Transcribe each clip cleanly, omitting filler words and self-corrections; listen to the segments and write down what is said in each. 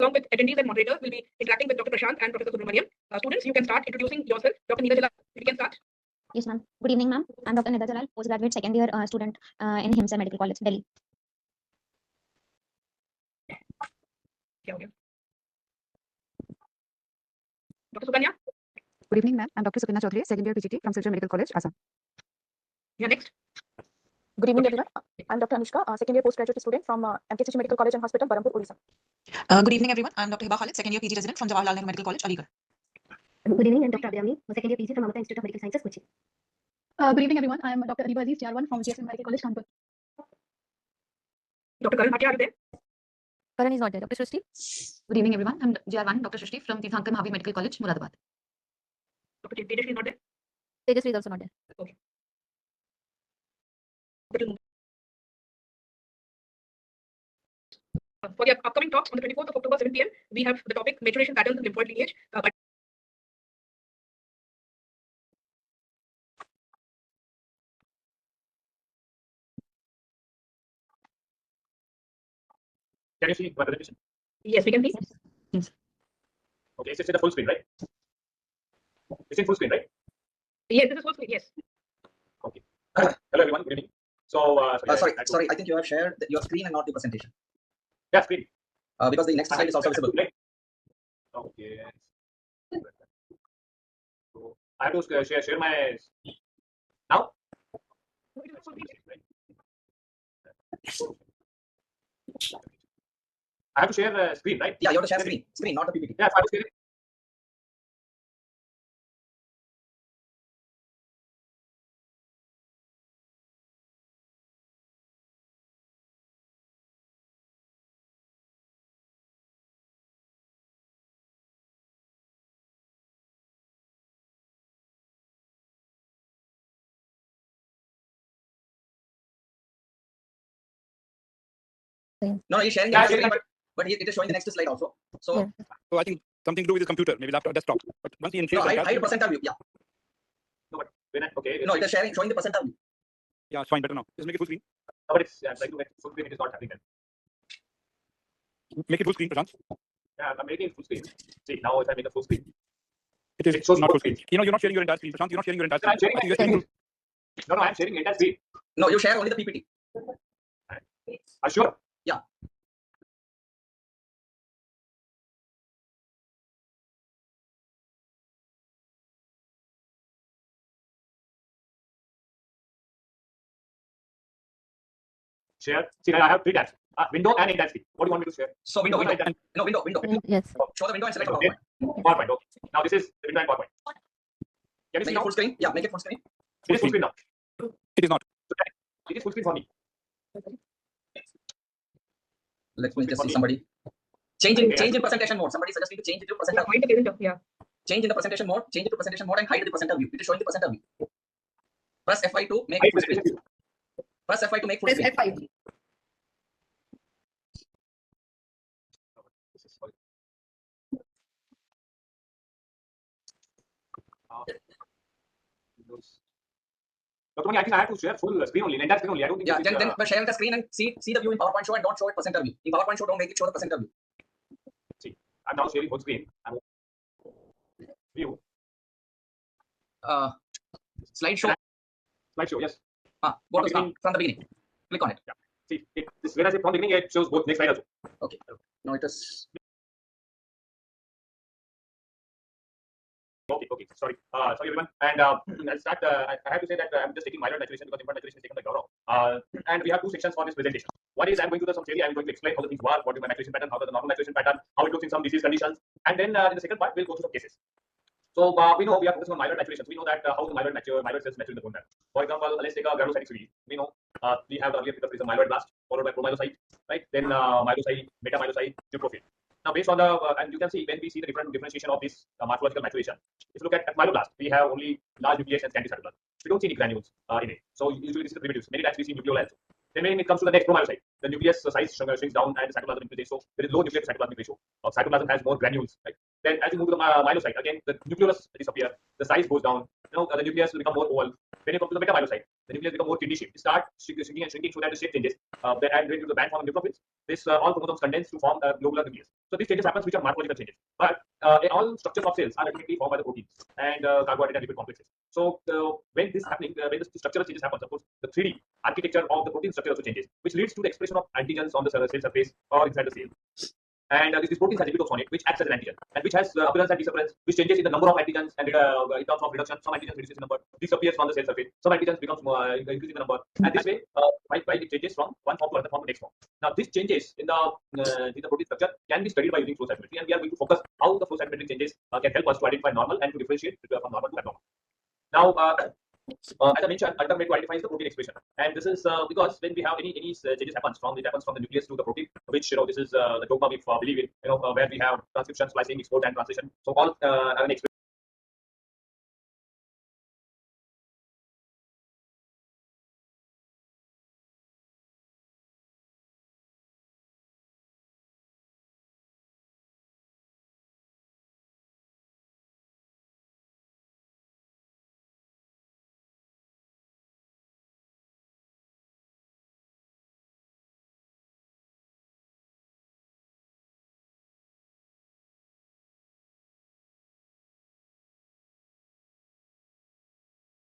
along with attendees and moderators, will be interacting with Dr. Prashant and Professor Subramaniam. Students, you can start introducing yourself. Dr. Neera Jalal, you can start. Yes, ma'am. Good evening, ma'am. I'm Dr. Nida Jalal, postgraduate second year student in Himsa Medical College, Delhi. Okay. Dr. Sukanya. Good evening, ma'am. I'm Dr. Sukanya Chaudhary, second year PGT from Silchar Medical College, Assam. Yeah, next. Good evening, everyone. I'm Dr. Anushka, second year postgraduate student from MKCH Medical College and Hospital, Barampur, Odisha. Good evening, everyone. I'm Dr. Hiba Khalid, second year PG resident from Jawaharlal Nehru Medical College, Aligarh. Good evening, I'm Dr. Abhyamni, second year PG from Amata Institute of Medical Sciences, Kochi. Good evening, everyone. I'm Dr. Adiba Aziz, JR1 from GSM Medical College, Kanpur. Dr. Karan Bhatia, are you there? Karan is not there. Dr. Srishti. Good evening, everyone. I'm JR1, Dr. Srishti from Tirthankar Mahavir Medical College, Muradabad. Dr. Tejasvi is not there? Tejasvi is also not there. Okay. For the upcoming talks on the 24th of October, 7 p.m., we have the topic maturation patterns in lymphoid lineage. Can you see my presentation? Yes, we can see. Yes. Okay, it's in the full screen, right? It's in full screen, right? Yes, this is full screen. Yes. Okay. Hello, everyone. Good evening. So, sorry. I think you have shared your screen and not the presentation. Yeah, screen. Because the next slide is also visible. Right. Okay. So I have to share my now. I have to share the screen, right? Yeah, you have to share screen, not the PPT. Yeah, I have to share it. No, he's sharing the screen, but it is showing the next slide also. So, Yeah. So I think something to do with the computer, maybe laptop, desktop. But once he no, hide percentile view. Yeah. No, but when okay. No, it is showing the percentile view. Yeah, it's fine, better now. Just make it full screen. No, but it's trying to make full screen. It is not happening then. Make it full screen, Prashant. Yeah, I'm making it full screen. See, now if I make a full screen, it shows not full screen. You know, you're not sharing your entire screen, Prashant. You're not sharing your entire screen. I'm sharing. No, I'm sharing entire screen. No, you share only the PPT. Are sure? Yeah. Share. See, I have three tabs. Window and in tab screen. What do you want me to share? So window. No, window. Yes. Show the window and select okay. PowerPoint. Okay. Now this is the window and PowerPoint. Can you see it full screen? Yeah, make it full screen. It is full screen now. It is not. It is full screen for me. Let me just see somebody. Change in presentation mode. Somebody suggesting to change it to presentation. Yeah. Change in the presentation mode. Change it to presentation mode and hide the percentile view. It is showing the percentile view. Press F5 to make full screen. Press F5 to make full screen. Press F5. Dr. Mani, I think I have to share full screen only, entire screen only. I don't think. Yeah, then share the screen and see the view in PowerPoint show and don't show it percentile view. In PowerPoint show, don't make it show the percentile view. See, I'm now sharing full screen. View. Slideshow. Slideshow, yes. Go to screen from the beginning. Click on it. Yeah. See, this when I say from the beginning, it shows both next slide also. Okay. No, it is. Okay, sorry. Sorry everyone. And I'll start. I have to say that I'm just taking myeloid maturation because lymphoid maturation is taken by Gaurav. And we have two sections for this presentation. One is I'm going to some theory. I'm going to explain how the things work, what is my maturation pattern, how does the normal maturation pattern, how it looks in some disease conditions, and then in the second part we'll go through some cases. So we know we are focusing on myeloid maturation. We know that how the myeloid cells mature in the bone marrow. For example, let's take a granulocytic disease. We know we have the earlier phase of myeloid blast followed by promyelocyte, right? Then myelocyte, metamyelocyte, neutrophil. Now, based on the and you can see when we see the differentiation of this morphological maturation. If you look at myeloblast, we have only large nucleus and scanty cytoplasm. We don't see any granules in it. So usually this is the primitives. Many times we see nucleoli also. Then when it comes to the next promyelocyte, the nucleus size shrinks down and the cytoplasm increases. So there is low nucleus to cytoplasmic ratio. Cytoplasm has more granules. Right? Then as you move to the myelocyte, again the nucleolus disappear, the size goes down. The nucleus will become more oval. When you come to the metamyelocyte, the nucleus become more kidney shaped. It start shrinking and shrinking so that the shape changes. And when you the band form of neutrophils, this all chromosomes condense to form a globular nucleus. So these changes happens which are morphological changes. But all structures of cells are ultimately formed by the proteins and carbohydrate and lipid complexes. So when this happening, when the structural changes happen, of course the 3D architecture of the protein structure also changes, which leads to the expression of antigens on the cell surface or inside the cell. And this protein has epitopes on it, which acts as an antigen, and which has appearance and disappearance, which changes in the number of antigens and in terms of reduction. Some antigens reduces in number, disappears from the cell surface. Some antigens becomes increasing the number, and this way, by it changes from one form to another form to next form. Now, these changes in the protein structure can be studied by using flow cytometry, and we are going to focus how the flow cytometry changes can help us to identify normal and to differentiate from normal to abnormal. Now, as I mentioned, ultimate identifies the protein expression, and this is because when we have any changes happens from the nucleus to the protein, which this is the dogma we believe in, where we have transcription, splicing, export, and translation. So all have an expression.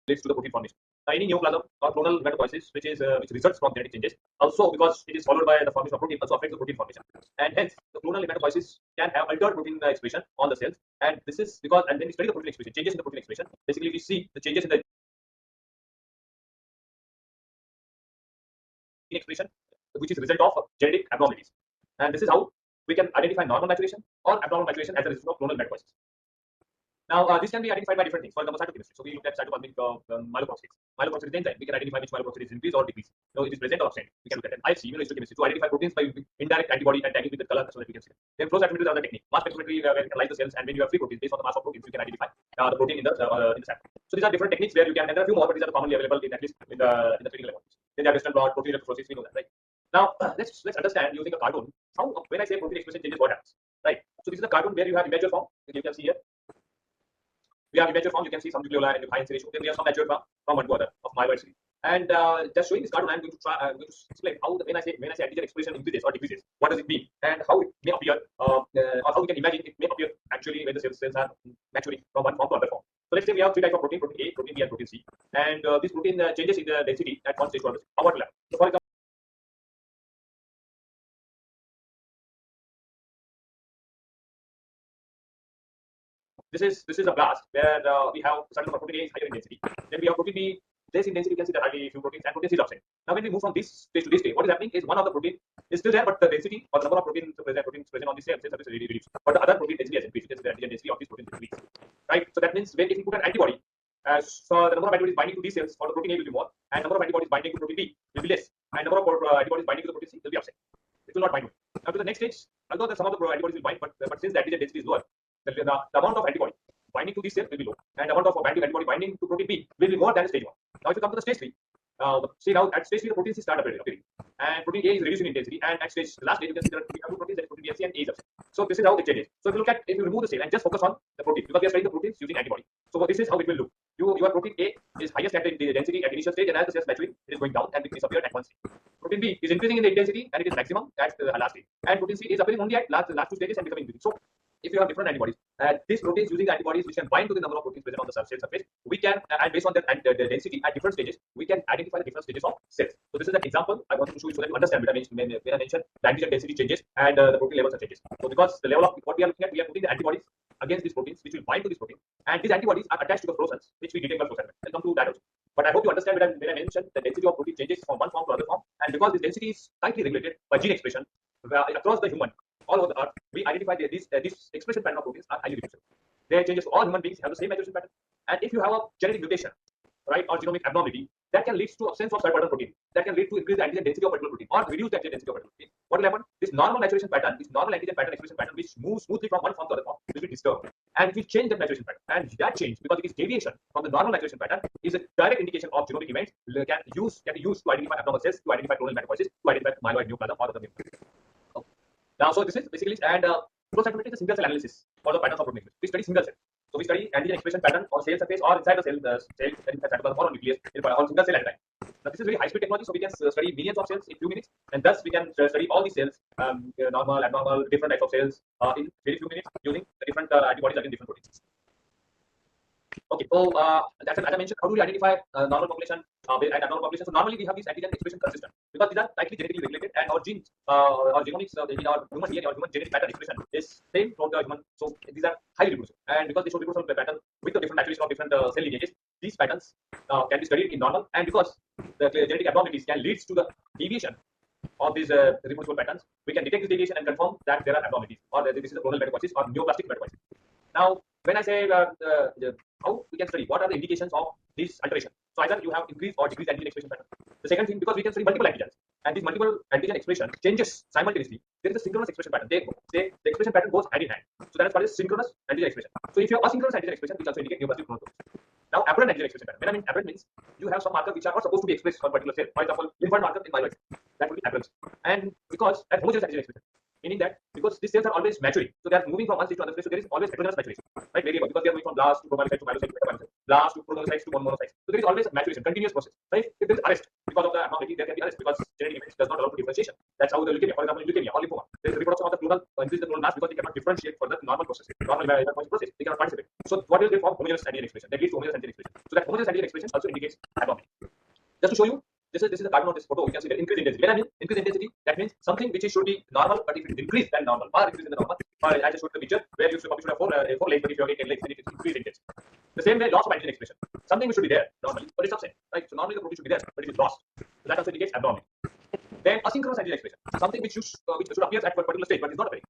Leads to the protein formation. Any neoplasm or clonal hematopoiesis, which results from genetic changes, also because it is followed by the formation of protein, also affects the protein formation. And hence, the clonal hematopoiesis can have altered protein expression on the cells. And this is because, and when we study the protein expression, changes in the protein expression, basically we see the changes in the expression, which is a result of genetic abnormalities. And this is how we can identify normal maturation or abnormal maturation as a result of clonal hematopoiesis. Now, this can be identified by different things. For example, cytochemistry. So we looked at cytoplasmic myeloperoxidase. Myeloperoxidase is enzyme. We can identify which myeloperoxidase is increased or decreased. It is present or absent. We can look at it. IHC, immunohistochemistry, to identify proteins by indirect antibody and tagging with the color so that we can see it. Then flow cytometry is another technique. Mass spectrometry, where you can lyse the cells, and when you have free proteins, based on the mass of proteins, you can identify the protein in the sample. So these are different techniques where you can, and there are a few more, but these are commonly available in at least in the clinical laboratories. Then there are Western blot, protein electrophoresis, we know that, right? Now, let's understand using a cartoon how, when I say protein expression changes, what happens, right? So this is a cartoon where you have immature form, you can see here. We have immature form, you can see some nucleoli and high ratio. Then we have some mature form from one to other of myeloid series. And just showing this cartoon, I'm going to explain how when I say antigen expression increases or decreases, what does it mean, and how it may appear, or how we can imagine it may appear actually when the cells are maturing from one form to other form. So let's say we have three types of protein: protein A, protein B, and protein C. And this protein changes in the density at one stage to another. How what will happen? So for example, this is a blast where we have certain number of protein A is higher in density. Then we have protein B less in density. You can see that hardly few proteins, and protein C is absent. Now when we move from this stage to this stage, what is happening is one of the protein is still there, but the density or the number of proteins present on this cell surface is reduced. But the other protein density has increased. You can see the antigen density of these proteins increased. Right. So that means when if you put an antibody, so the number of antibodies binding to these cells for the protein A will be more, and number of antibodies binding to protein B will be less, and number of antibodies binding to the protein C will be absent. It will not bind. Now to the next stage, although some of the antibodies will bind, but since the antigen density is lower, the amount of antibody binding to this cell will be low, and the amount of antibody binding to protein B will be more than stage 1. Now, if you come to the stage 3, see now at stage 3 the proteins start appearing, and protein A is reducing in intensity, and at stage last stage you can see that we have two proteins, that protein B and C and A is absent. So this is how it changes. So if you remove the cell and just focus on the protein, because we are studying the proteins using antibody. So this is how it will look. Your protein A is highest at the density at initial stage, and as the cells maturing, it is going down and it disappears at one stage. Protein B is increasing in the intensity, and it is maximum at the last stage. And protein C is appearing only at last two stages and becoming increasing. So if you have different antibodies, these proteins using the antibodies which can bind to the number of proteins present on the cell surface, we can, and based on the density at different stages, we can identify the different stages of cells. So this is an example I wanted to show you so that you understand when I mentioned the antigen density changes and the protein levels are changes. So because the level of what we are looking at, we are putting the antibodies against these proteins which will bind to this protein, and these antibodies are attached to the flow cells which we detect by flow cytometry. I'll come to that also. But I hope you understand when I mentioned the density of protein changes from one form to another form, and because this density is tightly regulated by gene expression across the human, all over the earth, we identify this expression pattern of proteins are highly reproducible. Their changes to all human beings have the same maturation pattern. And if you have a genetic mutation, right, or genomic abnormality, that can lead to absence of certain protein. That can lead to increase the antigen density of particular protein or reduce the antigen density of particular protein. What will happen? This normal maturation pattern, this normal antigen pattern expression pattern, which moves smoothly from one form to other form, will be disturbed, and it will change the maturation pattern. And that change, because it is deviation from the normal maturation pattern, is a direct indication of genomic events can be used to identify abnormal cells, to identify clonal hematopoiesis, to identify myeloid neoplasm or other neoplasm. Now, so this is basically, and Flow cytometry is a single cell analysis for the patterns of protein expression. We study single cell. So we study antigen expression pattern on cell surface or inside the cell, cytoplasm or on nucleus on single cell at a time. Now this is very high speed technology, so we can study millions of cells in few minutes, and thus we can study all these cells, normal, abnormal, different types of cells in very few minutes using the different antibodies against different proteins. Okay, so as I mentioned, how do we identify normal population and abnormal population? So normally we have these antigen expression consistent because these are tightly genetically regulated, and our genes, our genomics in our human DNA, our human genetic pattern expression is same throughout the human. So these are highly reproducible, and because they show reproducible pattern with the different maturation of different cell lineages, these patterns can be studied in normal, and because the genetic abnormalities can lead to the deviation of these reproducible patterns, we can detect this deviation and confirm that there are abnormalities or this is a clonal metastasis or neoplastic metastasis. Now, when I say how we can study, what are the indications of this alteration? So either you have increased or decreased antigen expression pattern. The second thing, because we can study multiple antigens, and these multiple antigen expression changes simultaneously, there is a synchronous expression pattern. The expression pattern goes hand in hand. So that is called as synchronous antigen expression. So if you have asynchronous antigen expression, which also indicate neoplastic clonal. Now, aberrant antigen expression pattern. When I mean aberrant means you have some markers which are not supposed to be expressed for a particular cell. For example, lymphoid marker in myeloid. That would be aberrant. And because that homogeneous antigen expression, meaning that because these cells are always maturing, so they are moving from one stage to another stage, so there is always heterogeneous maturation, right? Variable, because they are moving from blast to chromolycyte to myelocyte to metabolism, blast to proteocytes to monocytes. So there is always a maturation, continuous process. Right? If there is arrest because of the abnormality, there can be arrest because genetic image does not allow for differentiation. That's how the leukemia, for example, in leukemia or lymphoma, there is a reproduction of the clonal, increase the clonal mass because they cannot differentiate for the normal process, normal process. They cannot participate. So what is the form? Homogeneous antigen expression. That leads to homogeneous antigen expression. So that homogeneous antigen expression also indicates abnormality. Just to show you. This is the pattern of this photo. You can see the increased intensity. When I mean increased intensity, that means something which should be normal, but if it is increased than normal, far increased than normal, I just showed the picture where you should have four legs, but if you have 8 legs, then it is increased intensity. The same way, loss of antigen expression. Something which should be there normally, but it's absent. Right? So normally the protein should be there, but it is lost. So that also indicates abnormality. Then asynchronous antigen expression. Something which should appear at a particular stage, but is not appearing.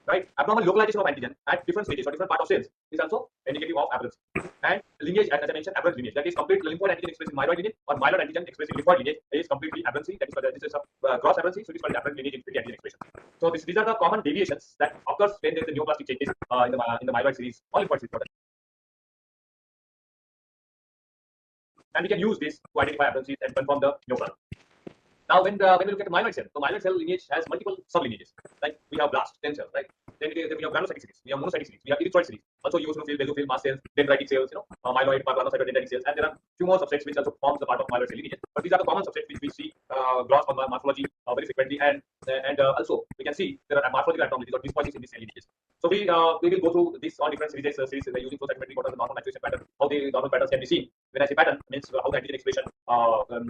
Right? Abnormal localization of antigen at different stages or different part of cells is also indicative of aberrancy. And lineage, as I mentioned, aberrant lineage. That is complete lymphoid antigen expressed in myeloid lineage or myeloid antigen expressed in lymphoid lineage is completely aberrancy. That is this is a cross aberrancy, so it is called aberrant lineage antigen expression. So these are the common deviations that occurs when there is a neoplastic changes in the myeloid series or lymphoid series. And we can use this to identify aberrancies and confirm the neoplasm. Now, when we look at the myeloid cell, the myeloid cell lineage has multiple sub-lineages. Like we have blast, stem cells, right? Then we have granulocytic series, we have monocytic series, we have erythroid series, also eosinophil, basophil, mast cells, dendritic cells, myeloid, granulocyte, dendritic cells, and there are few more subsets which also forms the part of myeloid cell lineage. But these are the common subsets which we see gloss on morphology very frequently, and also we can see there are morphological abnormalities or dysplasia in these cell lineages. So we will go through this all different series using flow cytometry. What are the normal maturation pattern? How the normal patterns can be seen. When I say pattern, means how the antigen expression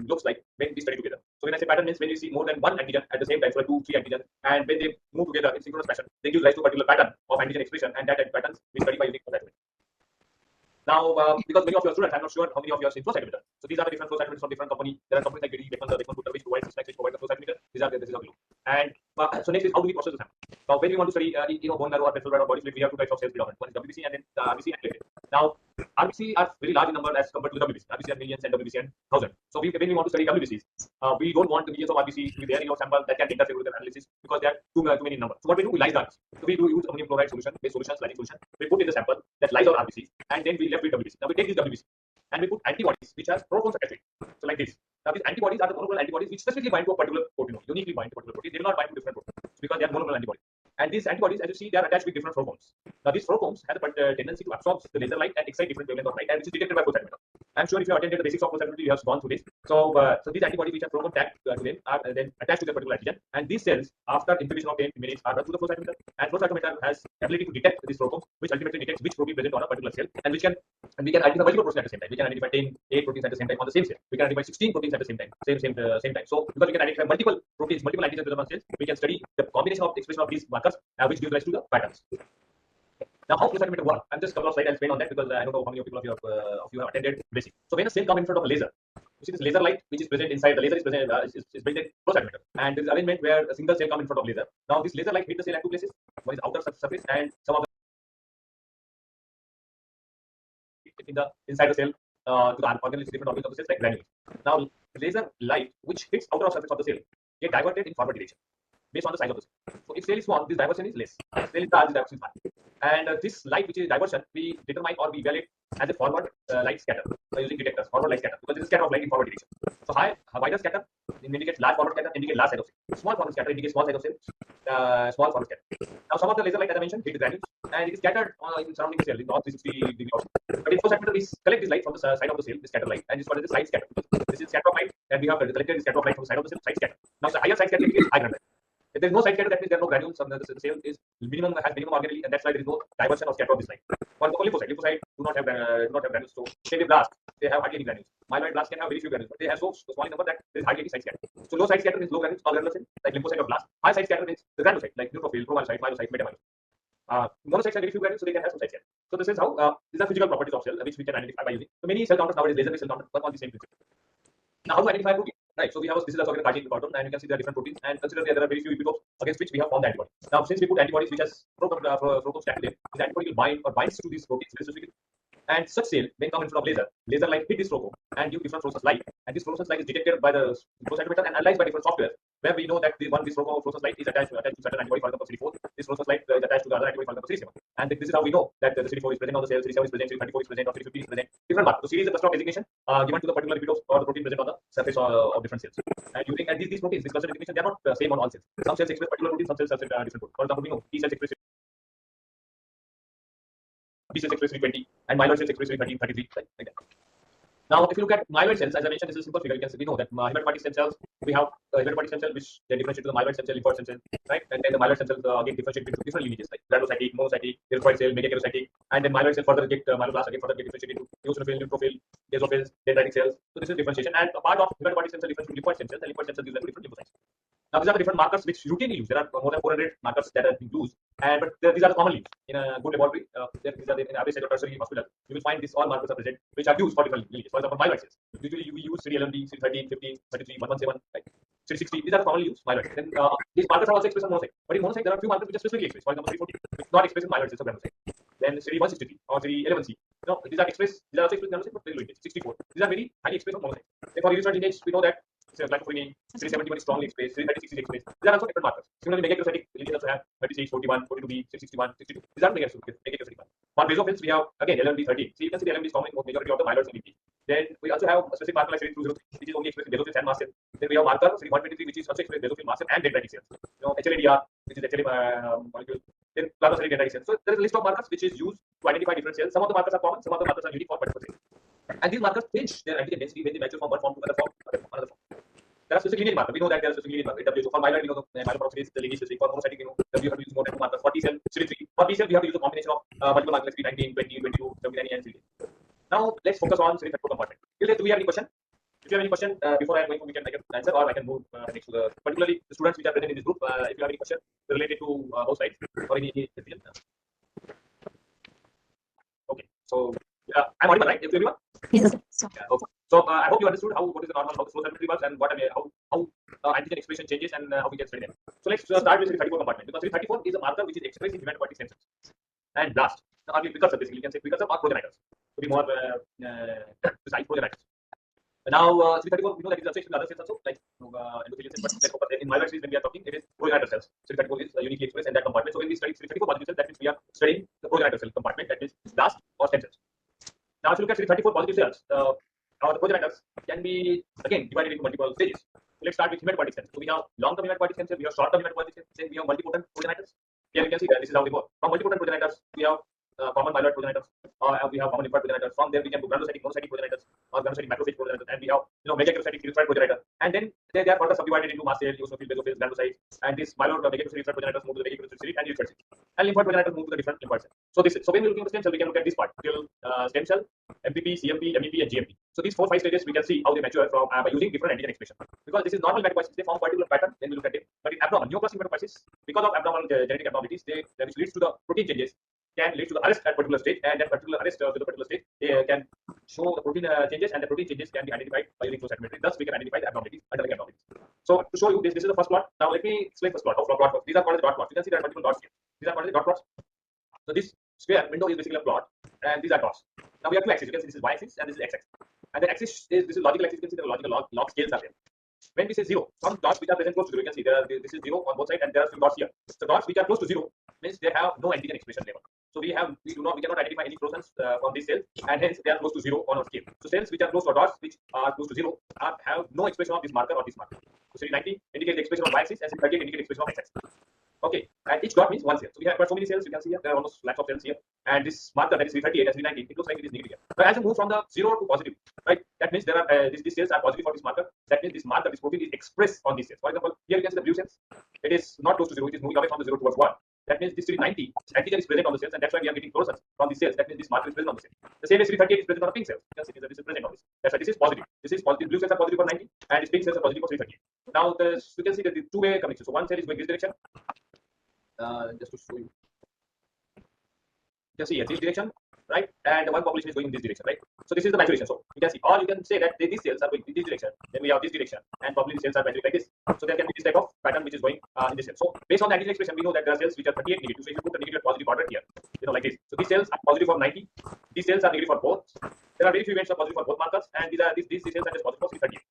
looks like when we study together. So when I say pattern, means when you see more than one antigen at the same time, so 2, 3 antigens, and when they move together in synchronous fashion, they give rise to a particular pattern of antigen expression, and that patterns we study by using flow cytometry. Now, because many of your students, I'm not sure how many of you are in flow cytometer. So these are the different flow cytometers from different companies. There are companies like Beckman, which provides this which provides the flow cytometer. This is how we look. And so next is how do we process the sample? Now, when we want to study bone marrow or peripheral blood or body fluid, we have two types of cells predominant. One is WBC and then RBC and platelet. Now, RBC are very large in number as compared to the WBC. RBC are millions and WBC and thousands. So when we want to study WBCs, we don't want the millions of RBC to be there in your sample that can interfere with the analysis because they are too many in number. So what we do, we lyse the RBC. So we do use ammonium chloride solution, base solutions, lysine solution. We put in the sample that lies our RBC, and then we left with WBC. Now we take this WBC and we put antibodies which has proforms attached. So like this. Now these antibodies are the monoclonal antibodies which specifically bind to a particular protein, uniquely bind to a particular protein. They will not bind to different proteins because they are monoclonal antibodies. And these antibodies, as you see, they are attached with different proforms. Now these proforms have a tendency to absorb the laser light and excite different wavelengths of light, and which is detected by flow cytometer. I'm sure if you have attended the basics of flow cytometry, you have gone through this. So these antibodies which have proform tagged to them are then attached to the particular antigen, and these cells, after incubation of 10 minutes, are run through the flow cytometer, and flow cytometer has ability to detect these proforms, which ultimately detects which protein present on a particular cell, and we can identify multiple proteins at the same time. We can identify 8 proteins at the same time on the same cell. We can identify 16 proteins at the same time, same time. So because we can identify multiple proteins, multiple antigens within one cell, we can study the combination of expression of these markers, which gives rise to the patterns. Now, how flow cytometer work? I'm just a couple of slides I'll explain on that because I don't know how many of you have attended basic. So when a cell comes in front of a laser, you see this laser light which is present inside the laser is present is built in flow cytometer, and there is arrangement where a single cell comes in front of laser. Now this laser light hit the cell at two places. One is outer surface and some of the inside the cell to the organelles, different organs of the cells like granules. Now laser light which hits outer surface of the cell get diverted in forward direction based on the size of the cell. So if cell is small, this diversion is less. If cell is large, this diversion is high. And this light which is diversion, we determine or we evaluate as a forward light scatter by using detectors, forward light scatter, because this is scatter of light in forward direction. So wider scatter indicates large forward scatter, indicates large side of cell. Small forward scatter indicates small side of cell, small forward scatter. Now some of the laser light, as I mentioned, hit the granules and it is scattered in surrounding the cell in north 360 degree orbit. But in flow cytometer, we collect this light from the side of the cell, the scatter light, and this is called as the side scatter. This is scatter of light, and we have collected the scatter of light from the side of the cell, side scatter. Now the higher side scatter indicates high granule. If there is no side scatter, that means there are no granules. The cell is minimum organelle, and that's why there is no diversion of scatter of this light. For the lymphocyte do not have granules. So say they blast, they have hardly any granules. Myeloid blast can have very few granules, but they have so small number that there is hardly any side scatter. So low side scatter means low granules, all granular cell, like lymphocyte or blast. High side scatter means the granulocyte, like neutrophil, promyelocyte, myelocyte, metamyelocyte. Monocytes have very few granules, so they can have some side scatter. So this is how these are physical properties of cell which we can identify by using. So many cell counters nowadays, laser-based cell counters work on the same principle. Now, how to identify a protein? Right, so we have this is also a cartoon, and you can see there are different proteins, and consider there are very few epitopes against which we have formed the antibody. Now, since we put antibodies which has proton stacked in, this antibody will bind or binds to these proteins specifically. And such cell, when come in front of laser light hit this proton and give different fluorescence light, and this fluorescence light is detected by the flow cytometer and analyzed by different software, where we know that this fluorescence light is attached to certain antibody, for example CD4. This fluorescence light is attached to the other antibody, for example CD7. And this is how we know that the CD4 is present on the cell, CD7 is present, CD34 is present, or CD50 is present. Different marks. So CD is a cluster of designation given to the particular epitope or the protein present on the surface of different cells. And using these proteins, this cluster designation, they are not same on all cells. Some cells express particular proteins, some cells express different proteins. For example, we know T cells express B cells express CD20 and myeloid cells express CD13, 33, like that. Now, if you look at myeloid cells, as I mentioned, this is a simple figure. You can see, we know that hematopoietic stem cells, we have hematopoietic stem cell which they differentiate to the myeloid stem cell, lymphoid stem cell, right? And then the myeloid stem cells again differentiate into different lineages like granulocytic, monocytic, lymphoid cell, megakaryocytic, and then myeloid cell further get myeloblasts again further get differentiated into eosinophil, neutrophil, basophils, dendritic cells. So this is differentiation, and a part of hematopoietic stem cell difference from lymphoid stem cells, and lymphoid stem cells use different lymphocytes. Now, these are the different markers which routinely used. There are more than 400 markers that have been used, but these are the commonly used in a good laboratory. These are in average tertiary hospital. You will find these all markers are present, which are used for different lineages. For example, myeloid cells. Usually, we use CD11, CD13, 15, 33, 117, right? CD60. These are commonly used myeloid. Then these markers are also expressed on monocyte. But in monocyte, there are a few markers which are specifically expressed. For example, CD40, which is not expressed in myeloid cells or granulocyte. Then CD163 or CD11C. You know, these are expressed. These are also expressed in granulocyte, but very low. 64. These are very highly expressed on monocyte. Then for erythroid lineage, we know that glycopyrene, CD71 is strongly expressed, CD36 is expressed. These are also different markers. Similarly, megakaryocytic lineage also have 36, 41, 42B, 661, 62. These are megakaryocytic ones. For basophils, we have again LMD13. So you can see the LMD is common in majority of the myeloid cell. Then we also have a specific marker like CD203, which is only expressed in basophils and mast cells. Then we have marker CD123, which is also expressed in basophil, mast cell, and dendritic cells. You know, HLA-DR, which is HLA molecule. Then plasmacytic dendritic cells. So there is a list of markers which is used to identify different cells. Some of the markers are common, some of the markers are unique for particular cells. And these markers change their antigen density when they mature from one form to another form. There are specific lineage markers. We know that there are specific lineage markers. So for myeloid, we know the myeloperoxidase, the lineage specific. For monocytic, we know that we have to use more than two markers. For T cell, CD3. For B cell, we have to use a combination of multiple markers like CD19, 20, 22, 79, and CD. Now let's focus on CD34 compartment. Do we have any question? If you have any question before I am going to, we can answer, or I can move next to the particularly the students which are present in this group. If you have any question related to both sides or any decision. Okay, so I'm audible, right? Everyone? Yes, Yeah, okay. So I hope you understood what is the normal, how the flow cytometry works, and how antigen expression changes, and how we can study them. So let's start with CD34 compartment, because CD34 is a marker which is expressed in hematopoietic stem cells and blast. Now, precursor basically, you can say precursor or progenitors. To be more precise, progenitors. Now, CD34, we know that it is also expressed in other cells also, like endothelial cells, but let's focus in myeloid cells when we are talking, it is progenitor cells. CD34 is uniquely expressed in that compartment. So when we study CD34 positive cells, that means we are studying the progenitor cell compartment, that means blast or stem cells. Now, if you look at CD34 positive cells, the progenitors can be again divided into multiple stages. So let's start with hematopoietic cells. So we have long-term hematopoietic stem cells, we have short-term hematopoietic cells, then we have multipotent progenitors. Here we can see that this is how they work. From multipotent progenitors, we have common myeloid progenitors, or we have common lymphoid progenitors. From there, we can do granulocytic, monocytic progenitors, or granulocytic macrophage progenitors, and we have megakaryocytic lymphoid progenitor. And then they are further subdivided into mast cell, eosinophil, basophils, granulocytes, and this myeloid megakaryocytic lymphoid progenitors move to the megakaryocytic and lymphoid cells, and lymphoid progenitors move to the different lymphoid cells. So when we look at the stem cell, we can look at this part till stem cell, MPP, CMP, MEP, and GMP. So these 4-5 stages, we can see how they mature from by using different antigen expression. Because this is normal hematopoiesis, they form a particular pattern. Then we look at it. But in abnormal, neoplastic hematopoiesis, because of abnormal genetic abnormalities, which leads to the protein changes, can lead to the arrest at particular stage, and that particular arrest to the particular stage can show the protein changes, and the protein changes can be identified by using flow cytometry. Thus, we can identify the abnormalities, underlying abnormalities. So to show you this is the first plot. Now let me explain first plot. How plot works. These are called as dot plots. You can see there are multiple dots here. These are called as dot plots. So this square window is basically a plot, and these are dots. Now we have two axes. You can see this is y-axis and this is x-axis. And the axis is this is logical axis. You can see the logical log scales are there. When we say 0, some dots which are present close to 0, you can see this is 0 on both sides, and there are some dots here. So dots which are close to 0 means they have no antigen expression level. So we cannot identify any fluorescence from these cells, and hence they are close to zero on our scale. So cells which are close to dots, which are close to zero, have no expression of this marker or this marker. So CD19 indicates the expression of y-axis, and CD38 indicates expression of x-axis. Okay, and each dot means one cell. So we have got so many cells. You can see here there are almost lakhs of cells here, and this marker that is CD38 and CD19, it looks like it is negative here. But as you move from the zero to positive, right? That means there are these cells are positive for this marker. That means this marker, this protein is expressed on these cells. For example, here you can see the blue cells. It is not close to zero. It is moving away from the zero towards one. That means this CD90 antigen is present on the cells, and that's why we are getting fluorescence from the cells. That means this marker is present on the cells. The same as CD38 is present on the pink cells. You can see this is present on this. That's why this is positive. This is positive. Blue cells are positive for 90, and these pink cells are positive for CD38. Now you can see that the two-way connection. So one cell is going this direction. Just to show you. You can see here this direction, right? And one population is going in this direction, right? So this is the maturation. So you can see, or you can say that these cells are going in this direction, then we have this direction, and probably the cells are maturing like this. So there can be this type of pattern which is going in this cell. So based on the antigen expression, we know that there are cells which are 38 negative. So if you put the negative and positive order here, like this. So these cells are positive for 90. These cells are negative for both. There are very few events are positive for both markers, and these cells are just positive for CD38.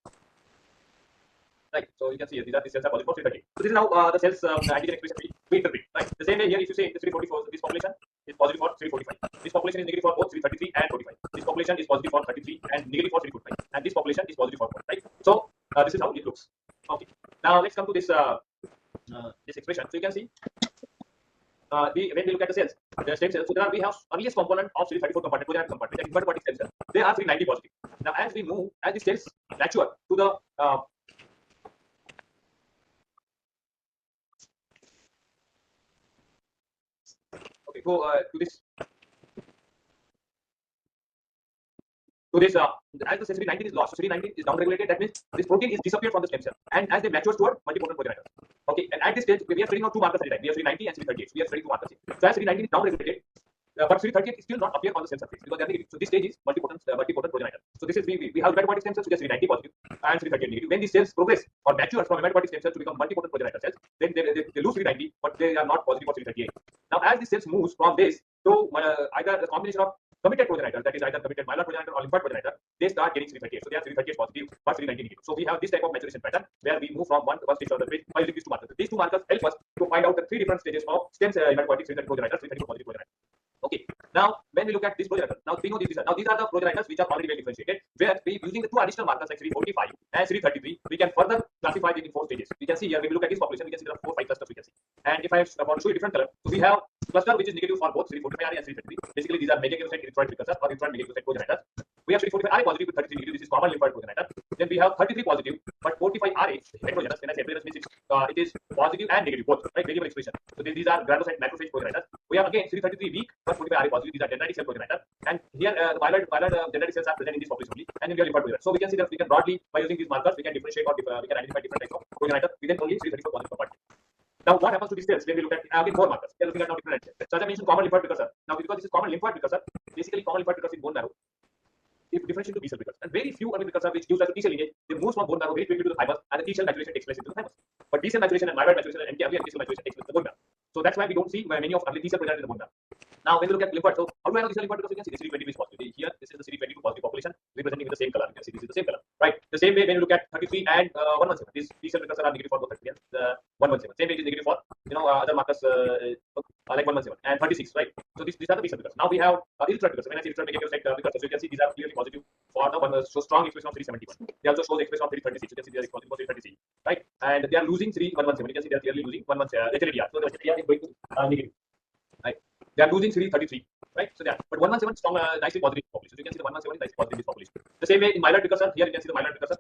Right, so you can see here, these cells are positive for CD38. So this is now the cells antigen expression we interpret. Right, the same way here, if you say the CD44, this population is positive for CD45. This population is negative for both CD33 and 45. This population is positive for 33 and negative for CD45, and this population is positive for 4. Right, so this is how it looks. Okay, now let's come to this this expression. So you can see when we look at the cells, the stem cells. So we have earliest component of CD34 compartment, progenitor compartment, that is inverted stem cells. They are CD90 positive. Now as we move, as the cells mature to the go to this as the CD19 is lost, so CD19 is downregulated. That means this protein is disappeared from the stem cell, and as they mature toward multipotent progenitors. Okay, and at this stage we are studying now two markers at a time. We have CD90 and CD38. So we are studying two markers here. So as CD19 is downregulated, but CD38 is still not appear on the cell surface because they are negative. So this stage is multipotent progenitor. So this is we have hematopoietic stem cells which are CD90 positive and CD38 negative. When these cells progress or mature from hematopoietic stem cells to become multipotent progenitor cells, then they lose CD90, but they are not positive for CD38. Now as the cells moves from this to either a combination of committed progenitor, that is either committed myeloid progenitor or lymphoid progenitor, they start getting CD38. So they are CD38 positive but CD90 negative. So we have this type of maturation pattern where we move from one stage to the other by using these two markers. These two markers help us to find out the three different stages of stem cell hematopoietic CD34 progenitor, CD34 positive progenitor. Okay. Now, when we look at this progenitor, now we know these are the progenitors which are already well differentiated. Where we using the two additional markers like CD45 and CD33, we can further classify them in 4 stages. We can see here when we look at this population, we can see there are 4-5 clusters. We can see. And if I want to show you different color, so we have cluster which is negative for both CD45 and CD33. Basically, these are megakaryocyte erythroid precursors or erythroid megakaryocyte progenitors. We have CD45 positive with 33 negative. This is common lymphoid progenitor. Then we have 33 positive, but 45RA heterogeneous. When I say heterogeneous, means it is positive and negative both, right? Variable expression. So these are granulocyte macrophage progenitors. We have again CD33 weak, but 45RA positive. These are dendritic cell progenitor. And here the myeloid dendritic cells are present in this population only, and then we are lymphoid progenitor. So we can see that we can broadly, by using these markers, we can differentiate or we can identify different types of progenitor within only CD34 positive compartment. Now, what happens to these cells when we look at again more markers? We are looking at now different cells. So as I mentioned, common lymphoid precursor. Now, because this is common lymphoid precursor, basically common lymphoid precursor in bone marrow, if differentiate to B cell precursor, and very few are precursor which gives us a T cell lineage, they move from bone marrow very quickly to the fibers, and the T cell maturation takes place into the fibers. But B cell maturation and myeloid maturation and early NK cell maturation takes place in the bone marrow. So that's why we don't see many of early T cell progenitors in the bone marrow. Now, when we look at lymphoid, so how do I know this is lymphoid? Because you can see the CD20 is positive. Here, this is the CD22 positive population representing with the same color. You can see this is the same color, right? The same way when you look at 33 and 117, these T cell precursors are negative for both 33 and 117. Same way it is negative for other markers like 117 and 36, right? So these are the B cell precursors. Now we have erythroid precursors. When I say erythroid megakaryocyte precursors, so you can see these are clearly positive for the one so strong expression of CD71. They also show the expression of CD36. You can see they are positive for CD36, right? And they are losing CD117. You can see they are clearly losing HLA-DR. So the HLA-DR is going to negative, right? They are losing CD33, right? So yeah, but 117 strong, nicely positive population. So you can see the 117 is nicely positive in this population. The same way in myeloid precursor, here you can see the myeloid precursor.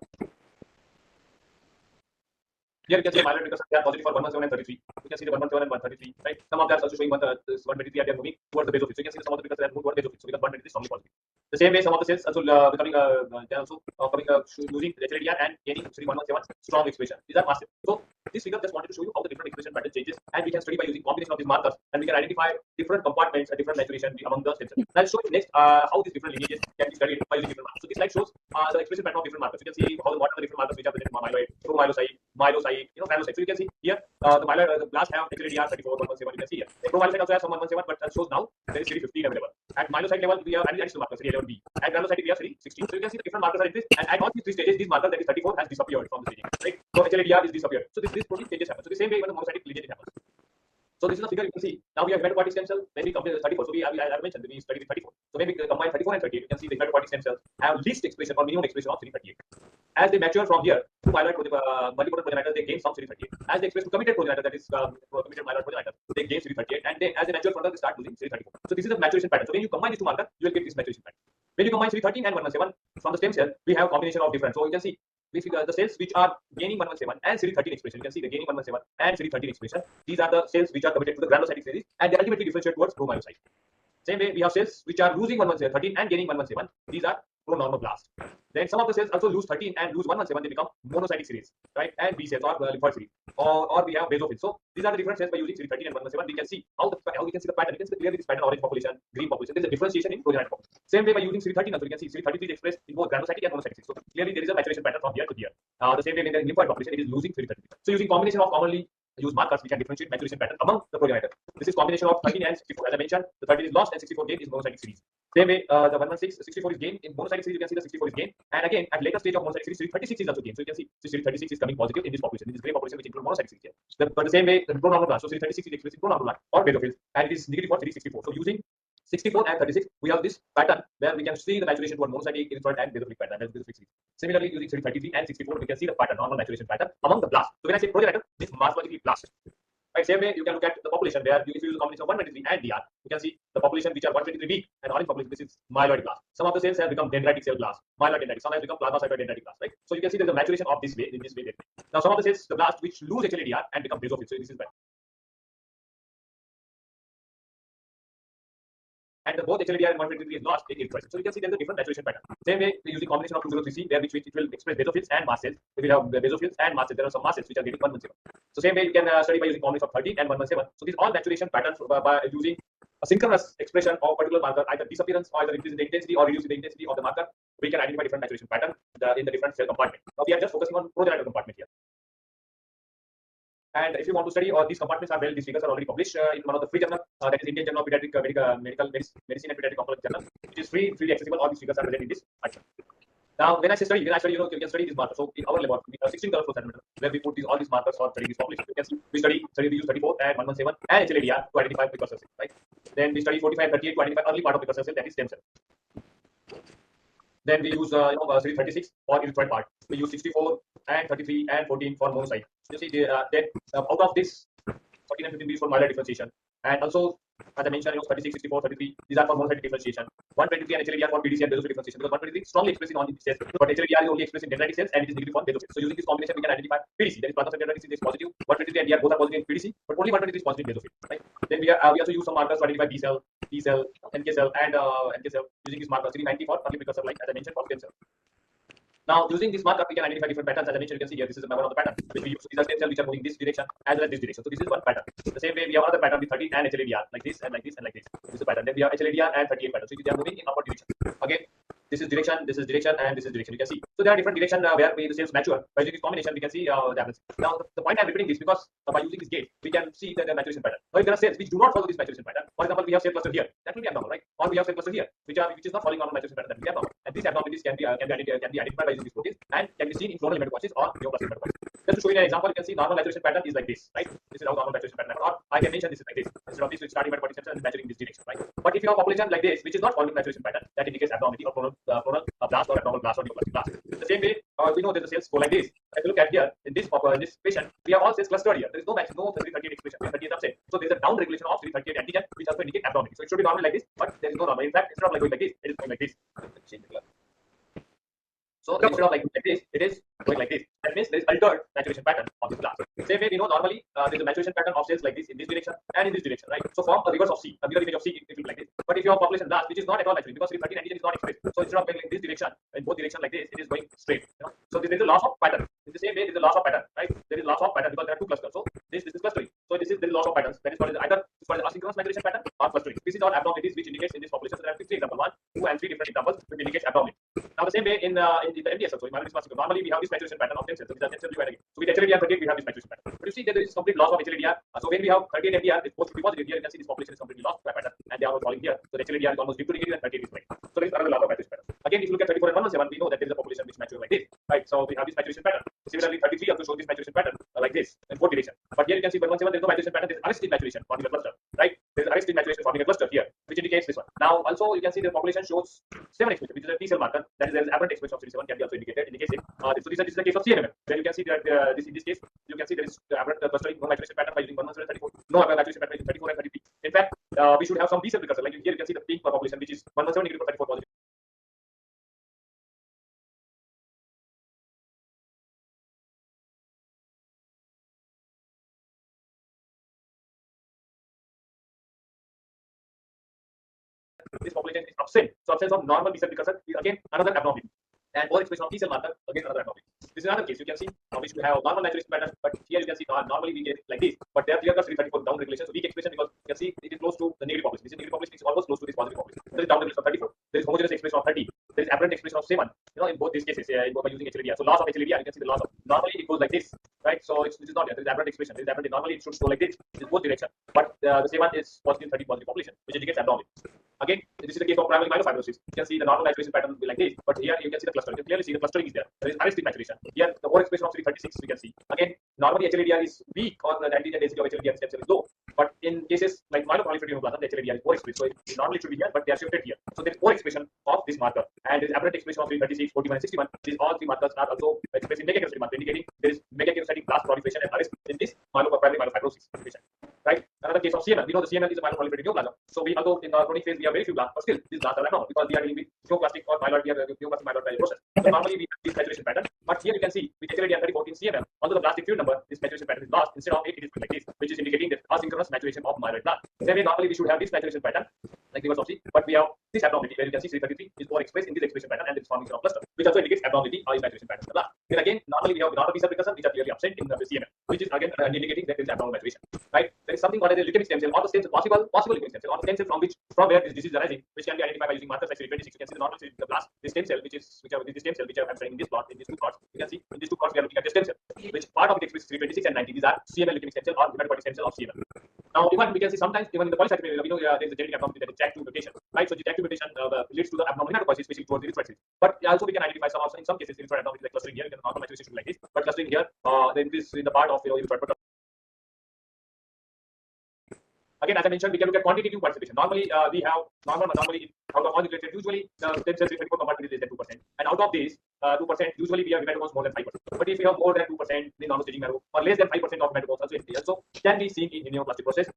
Here you can see the myeloid precursor, they are positive for 117 and 33. You can see the 117 and 133, right? Some of them are also showing 123 and they are moving towards the basophil. So you can see some of the precursors are moving towards basophil. So because 123 is strongly positive. The same way, some of the cells also becoming they are also coming losing HLA-DR and gaining CD117 strong expression. These are massive. So this figure just wanted to show you how the different expression pattern changes, and we can study by using combination of these markers, and we can identify different compartments and different maturation among the stem cells. I'll show you next how these different lineages can be studied by using different markers. So this slide shows the expression pattern of different markers. You can see what are the different markers which are present in myeloid, promyelocyte, granulocyte. So you can see here the myeloid, the blast have HLA-DR 34, 117. You can see here. The promyelocyte also has some 117, but shows now there is CD15 available. At myelocyte level, we have additional markers, CD11B. At granulocyte, we have CD16. So you can see the different markers are in this, and at all these 3 stages, these markers, that is 34, has disappeared from the staging, right? So HLA-DR is disappeared. So this protein changes happen. So the same way when the monocytic lineage happens. So this is the figure you can see. Now we have hematopoietic stem cells. When we compare 34, so I mentioned we studied with 34. So when we combine 34 and 38, you can see the hematopoietic stem cells have least expression or minimum expression of CD38. As they mature from here to myeloid multipotent progenitor, they gain some CD38. As they express to committed progenitor, that is committed myeloid progenitor, they gain CD38, and then as they mature further, they start losing CD34. So this is the maturation pattern. So when you combine these two markers, you will get this maturation pattern. When you combine CD13 and 117 from the stem cell, we have combination of different. So you can see the cells which are gaining 117 and CD13 expression. You can see the gaining 117 and CD13 expression. These are the cells which are committed to the granulocytic series, and they ultimately differentiate towards promyelocyte. Same way, we have cells which are losing 117 and gaining 117. These are pro-normoblast. Then some of the cells also lose 13 and lose 117. They become monocytic series, right? And B cells or lymphoid series, or we have basophils. So these are the different cells by using CD13 and 117. We can see how we can see the pattern. You can see clearly this pattern: orange population, green population. There is a differentiation in progenitor population. Same way by using CD13 also, you can see CD33 is expressed in both granulocytic and monocytic series. So clearly there is a maturation pattern from here to here. The same way in the lymphoid population, it is losing CD33. So using combination of commonly used markers, we can differentiate maturation pattern among the progenitor. This is combination of 13 and 64. As I mentioned, the 13 is lost and 64 gained is monocytic series. Same way, the 116, 64 is gained in monocytic series. You can see the 64 is gained, and again at later stage of monocytic series, 36 is also gained. So you can see 36 is coming positive in this population, in this gray population, which includes monocytic series here. But the same way, the pro-normal blast, so 36 is expressed in pro-normal blast or basophils, and it is negative for 64. So using 64 and 36, we have this pattern where we can see the maturation toward monocytic, erythroid, and basophilic pattern. That's basophilic series. Similarly, using 33 and 64, we can see the pattern, normal maturation pattern among the blasts. So when I say progenitor, this morphologically blast. Right, same way you can look at the population where if you use a combination of 123 and DR, you can see the population which are 123 weak and orange population. This is myeloid blast. Some of the cells have become dendritic cell blast, myeloid dendritic. Some have become plasmacytoid dendritic blast. Right, so you can see there's a maturation of this way in this way. Now some of the cells, the blast which lose HLA-DR and become basophils. So this is bad. And both HLA-DR and 123 is lost in erythroid. So you can see there's a different maturation pattern. Same way, we're using combination of 203C, where which it will express basophils and mast cells. If we have basophils and mast cells, there are some mast cells which are getting 117. So same way, you can study by using combination of 13 and 117. So these all maturation patterns by using a synchronous expression of particular marker, either disappearance or either increasing the intensity or reducing the intensity of the marker, we can identify different maturation pattern in the different cell compartment. Now we are just focusing on progenitor compartment here. And if you want to study, these compartments are these figures are already published in one of the free journal, that is Indian Journal of Pediatric Medical Medicine and Pediatric Oncology Journal, which is freely accessible. All these figures are present in this article. Now, when I say study, you can study these markers. So in our laboratory, we have 16 color flow centimeter where we put all these markers for studying this population. You can see we use 34 and 117 and HLA-DR to identify precursor cell, right? Then we study 45 and 38 to identify early part of precursor cell, that is stem cell. Then we use series 36 for erythroid part. We use 64 and 33 and 14 for monocyte. You see, then out of this, 14 and 15 is for myeloid differentiation, and also as I mentioned, 36, 64, 33. These are for monocytic differentiation. 123 and HLA-DR for PDC and basophil differentiation, because 123 strongly expressing on the cells, but HLA-DR is only expressing dendritic cells and it is negative for basophil. So using this combination, we can identify PDC, that is plasmacytoid dendritic cells is positive. 123 and DR both are positive in PDC, but only 123 is positive in basophil. Right? Then we also use some markers to identify B cell, T cell, NK cell, and NK cell using this marker CD90 for early precursor, like as I mentioned, for stem cell. Now, using this markup, we can identify different patterns. As I mentioned, you can see here, this is one of the patterns which we use. So these are stem cells which are moving this direction as well as this direction. So this is one pattern. The same way, we have another pattern with 30 and HLA-DR, like this and like this and like this. This is a pattern. Then we have HLA-DR and 38 pattern. So they are moving in upward direction. Again, this is direction, and this is direction. You can see. So there are different directions where the cells mature. By using this combination, we can see the difference. Now, the point I'm repeating this because by using this gate, we can see the maturation pattern. Now, if there are cells which do not follow this maturation pattern, for example, we have cell cluster here, that will be abnormal, right? Or we have cell cluster here, which is not following normal maturation pattern, that will be abnormal. And these abnormalities can be identified by using these proteins and can be seen in clonal hematopoiesis or neoplastic hematopoiesis. Just to show you an example, you can see normal maturation pattern is like this, right? This is how normal maturation pattern, or I can mention this is like this. Instead of this, we starting hematopoietic stem cell and maturing in this direction, right? But if you have a population like this, which is not following maturation pattern, that indicates abnormality or clonal blast or abnormal blast or neoplastic blast. The same way, we know that the cells go like this. If you look at here in this patient, we have all cells clustered here. There is no match, no CD38 expression, 38 subset. So there is a down regulation of CD38 antigen, which also indicates abnormality. So it should be normal like this, but there is no normal. In fact, instead of like going like this, it is going like this. So instead of like this, it is going like this. That means there is altered maturation pattern of this class. Same way, we know normally there is a maturation pattern of cells like this in this direction and in this direction, right? So form a reverse of C, a mirror image of C, it will be like this. But if you have population blast, which is not at all actually, because CD13 antigen is not expressed, so instead of going in this direction, in both directions like this, it is going straight. So there is a loss of pattern. In the same way, there is a loss of pattern, right? There is loss of pattern because there are two clusters. So this is clustering. So there is loss of patterns. That is called either asynchronous migration pattern or clustering. This is all abnormalities which indicates in this population. So there are three examples, 1, 2, and 3 different examples which indicates abnormality. Now the same way in the MDS also, normally we have this maturation pattern of stem cells. So these are stem cells again. So with HLA-DR 38 we have this maturation pattern. But you see that there is complete loss of HLA-DR. So when we have 38 MDR, it's supposed to be positive. Here you can see this population is completely lost by pattern, and they are all falling here. So the HLA-DR is almost due to negative and 38 is right. So there is another loss of maturation pattern. Again, if you look at 34 and 117, we know that there is a population which matures like this, right? So we have this maturation pattern. Similarly, 33 also shows this maturation pattern like this in both direction. But here you can see 117 there is no maturation pattern. There is arrested maturation forming a cluster, right? There is arrested maturation forming a cluster here, which indicates this one. Now also you can see the population shows 7 expression, which is a T cell marker. That is there is aberrant expression of CD7 can be also indicated. Indicates it. So this is the case of CMML. Where you can see that in this case you can see there is aberrant clustering, no maturation pattern by using 134, no aberrant maturation pattern by using 34 and 33. In fact, we should have some B cell precursor. Like here you can see the pink population, which is 117 negative for 34 positive. This population is absent. So absence of normal B cell precursor is again another abnormality. And overexpression of T cell marker again another abnormality. This is another case. You can see we should have normal maturation pattern, but here you can see normally we get like this, but there clear cut 334 down regulation. So weak expression because you can see it is close to the negative population. This negative population is almost close to this positive population. There is down regulation of 34. There is homogeneous expression of 30. There is aberrant expression of 7. In both these cases, by using HLA-DR. So loss of HLA-DR, you can see the loss of. Normally it goes like this, right? So this is not there. There is aberrant expression. There is aberrant. Normally it should go like this in both direction, but the same one is positive 30 positive population, which indicates abnormality. Again, this is the case of primary myelofibrosis. You can see the normal maturation pattern will be like this, but here you can see the clustering. You can clearly see the clustering is there. There is arrested maturation. Here, the overexpression of CD36 we can see. Again, normally HLA-DR is weak or the antigen density of HLA-DR stem cell is low. But in cases like myeloproliferative neoplasm, the HLA-DR is overexpressed. So it normally should be here, but they are shifted here. So there is overexpression of this marker, and there is aberrant expression of 336, 41, and 61. These all three markers are also expressed in megakaryocytic marker, indicating there is megakaryocytic blast proliferation and arrest in this primary myelofibrosis patient. Right? Another case of CML. We know the CML is a myeloproliferative neoplasm. So we, although in our chronic phase we have very few blasts, but still these blasts are abnormal because we are dealing with neoplastic or myeloid, we have neoplastic myeloid process. So normally we have this maturation pattern, but here you can see with HLA-DR 34 in CML, although the blastic field number, this maturation pattern is lost. Instead of it is like this, which is indicating that asynchronous maturation of myeloid blast. Same way, normally we should have this maturation pattern like reverse of C, but we have this abnormality where you can see CD33 is overexpressed in this expression pattern and it's forming a cluster, which also indicates abnormality or maturation pattern in the blast. Then again, normally we have normal B cell precursor which are clearly absent in the CML, which is again indicating that there is abnormal maturation. Right? There is something called as a leukemic stem cell, or the stem cell, possible leukemic stem cell, or the stem cell from where this disease is arising, which can be identified by using markers like CD26. You can see the normal the blast, the stem cell, which are the stem cell which I'm showing in this plot, in these two plots. You can see in these two plots we are looking at the stem cell, which part of it expresses CD26 and 90. These are CML leukemic stem cell or hematopoietic stem cell of CML. Now, even we can see sometimes even in the polycythemia, we know there is a genetic abnormality that is JAK2 mutation, right? So the JAK2 mutation leads to the abnormal hematopoiesis, especially towards the erythroid. But also we can identify some also in some cases erythroid abnormality like clustering here. You can normal maturation like this, but clustering here, the increase in the part of erythroid. Again, as I mentioned, we can look at quantitative participation. Normally, we have normally out of all the related, usually the stem cell CD34 compartment is less than 2%, and out of this 2%, usually we have hematomas more than 5%. But if we have more than 2% in normal staging marrow, or less than 5% of hematomas also can be seen in neoplastic process,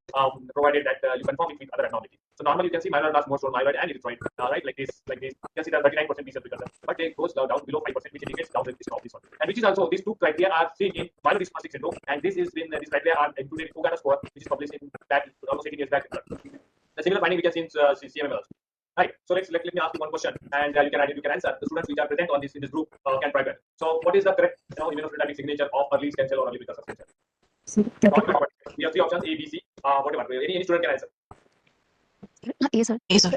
provided that you confirm it with other abnormalities. So normally you can see myeloid blast more so myeloid and erythroid, right? Like this. You can see the 39% B cell precursor, but it goes down below 5%, which indicates down regulation of this one. And which is also these two criteria are seen in myelodysplastic syndrome, and this is when these criteria are included in Ogata score, which is published in back almost 18 years back. The similar finding we can see in CMML also. Right. So let me ask you one question, and you can answer. The students which are present on this in this group can try that. So what is the correct immunophenotypic signature of early stem cell or early precursor stem cell? We have three options: A, B, C. Whatever. Any student can answer. A, sir. A, sir.